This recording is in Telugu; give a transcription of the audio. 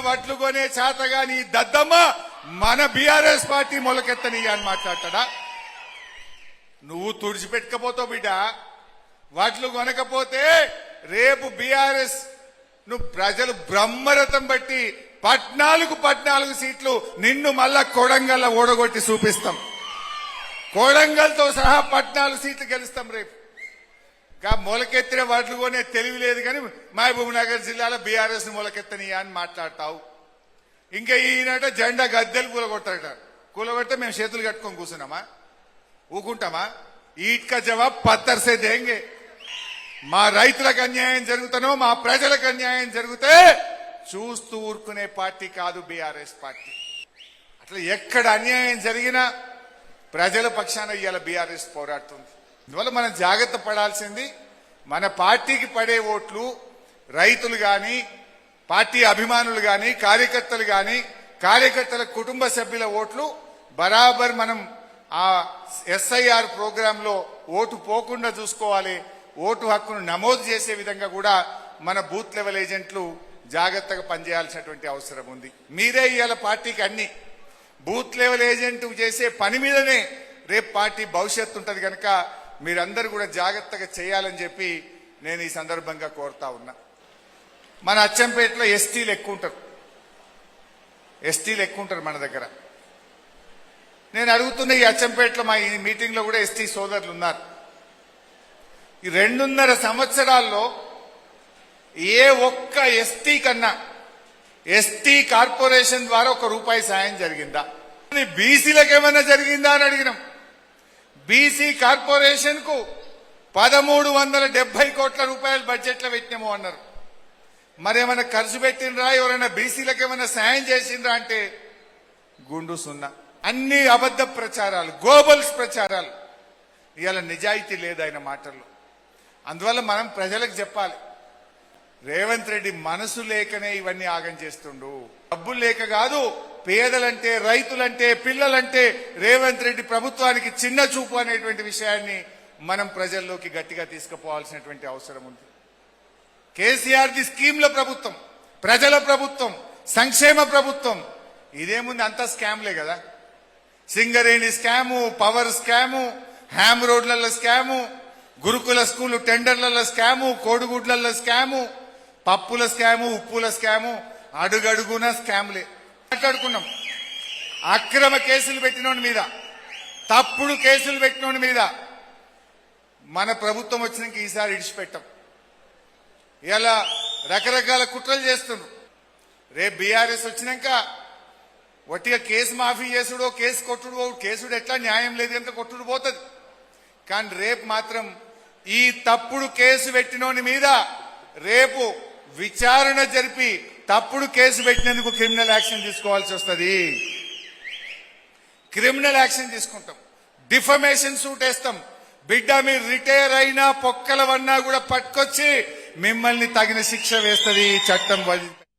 వడ్లు కొనే చేతగాని దద్దమ్మ మన బీఆర్ఎస్ పార్టీ మొలకెత్తని అని మాట్లాడతాడా? నువ్వు తుడిచిపెట్టకపోతావు బిడ్డ. వడ్లు కొనకపోతే రేపు బీఆర్ఎస్ నువ్వు ప్రజలు బ్రహ్మరథం బట్టి 14 సీట్లు నిన్ను మళ్ళా కొడంగల్ ఓడగొట్టి చూపిస్తాం. కొడంగల్తో సహా 14 సీట్లు గెలుస్తాం రేపు. మొలకెత్తిన వడ్లు కొనే తెలివి లేదు కానీ మహబూబ్ నగర్ జిల్లాలో బీఆర్ఎస్ మొలకెత్తని అని మాట్లాడతావు. ఇంకా ఈయనట జెండా గద్దెలు కూలగొడతాడట. కూలగొడితే మేము చేతులు కట్టుకొని కూర్చున్నామా? ఊకుంటామా? ఈట్ కా జవాబ్ పత్తర్ సే దేంగే. మా రైతులకు అన్యాయం జరుగుతానో మా ప్రజలకు అన్యాయం జరిగితే చూస్తూ ఊరుకునే పార్టీ కాదు బీఆర్ఎస్ పార్టీ. అట్లా ఎక్కడ అన్యాయం జరిగినా ప్రజల పక్షాన ఇవాళ బీఆర్ఎస్ పోరాడుతుంది. అందువల్ల మనం జాగ్రత్త పడాల్సింది మన పార్టీకి పడే ఓట్లు రైతులు గాని పార్టీ అభిమానులు గాని కార్యకర్తలు గాని కార్యకర్తల కుటుంబ సభ్యుల ఓట్లు బరాబర్ మనం ఆ ఎస్ఐఆర్ ప్రోగ్రామ్ లో ఓటు పోకుండా చూసుకోవాలి. ఓటు హక్కును నమోదు చేసే విధంగా కూడా మన బూత్ లెవెల్ ఏజెంట్లు జాగ్రత్తగా పనిచేయాల్సినటువంటి అవసరం ఉంది. మీరే ఇవాళ పార్టీకి అన్ని బూత్ లెవెల్ ఏజెంట్ చేసే పని మీదనే రేపు పార్టీ భవిష్యత్తు ఉంటది కనుక మీరందరూ కూడా జాగ్రత్తగా చేయాలని చెప్పి నేను ఈ సందర్భంగా కోరుతా ఉన్నా. మన అచ్చంపేటలో ఎస్టీలు ఎక్కువ ఉంటారు మన దగ్గర. నేను అడుగుతున్న ఈ అచ్చంపేటలో మా ఈ మీటింగ్ లో కూడా ఎస్టీ సోదరులు ఉన్నారు. ఈ 2.5 సంవత్సరాల్లో ఏ ఒక్క ఎస్టీ కన్నా ఎస్టీ కార్పొరేషన్ ద్వారా ₹1 సాయం జరిగిందా? బీసీలకు ఏమైనా జరిగిందా అని అడిగినాం. బీసీ కార్పొరేషన్ కు 1370 కోట్ల రూపాయలు బడ్జెట్ లో పెట్టినాము అన్నారు. మరేమైనా ఖర్చు పెట్టినరా? ఎవరైనా బీసీలకు ఏమైనా సాయం చేసిండ్రా అంటే గుండు సున్నా. అన్ని అబద్ధ ప్రచారాలు, గోబల్స్ ప్రచారాలు. ఇవాళ నిజాయితీ లేదు ఆయన మాటల్లో. అందువల్ల మనం ప్రజలకు చెప్పాలి, రేవంత్ రెడ్డి మనసు లేకనే ఇవన్నీ ఆగం చేస్తుండు. డబ్బులు లేక కాదు. పేదలంటే రైతులంటే పిల్లలంటే రేవంత్ రెడ్డి ప్రభుత్వానికి చిన్న చూపు అనేటువంటి విషయాన్ని మనం ప్రజల్లోకి గట్టిగా తీసుకుపోవాల్సినటువంటి అవసరం ఉంది. కేసీఆర్ ది స్కీమ్ల ప్రభుత్వం, ప్రజల ప్రభుత్వం, సంక్షేమ ప్రభుత్వం. ఇదేముంది, అంతా స్కామ్లే కదా. Singareni scam, power scam, HAM రోడ్లలో స్కాము, గురుకుల స్కూలు టెండర్లలో స్కాము, కోడిగుడ్లలో స్కాము, పప్పుల స్కాము, ఉప్పుల స్కాము, అడుగడుగున స్కామ్లే మాట్లాడుకున్నాం. అక్రమ కేసులు పెట్టినోని మీద, తప్పుడు కేసులు పెట్టినోని మీద మన ప్రభుత్వం వచ్చినాక ఈసారి ఇడిచిపెట్టాం. ఇలా రకరకాల కుట్రలు చేస్తున్నారు. రేపు బీఆర్ఎస్ వచ్చినాక ఒట్టిగా కేసు మాఫీ చేసుడో కేసు కొట్టుడు, కేసుడు ఎట్లా న్యాయం లేదు కనుక కొట్టుడు పోతుంది. కానీ రేపు మాత్రం ఈ తప్పుడు కేసు పెట్టినోని మీద రేపు విచారణ జరిపి తప్పుడు కేసు పెట్టినందుకు క్రిమినల్ యాక్షన్ తీసుకోవాల్సి వస్తుంది. క్రిమినల్ యాక్షన్ తీసుకుంటాం, డిఫమేషన్ సూట్ వేస్తాం. బిడ్డ మీరు రిటైర్ అయినా పొక్కలవన్నా కూడా పట్టుకొచ్చి మిమ్మల్ని తగిన శిక్ష వేస్తుంది చట్టం.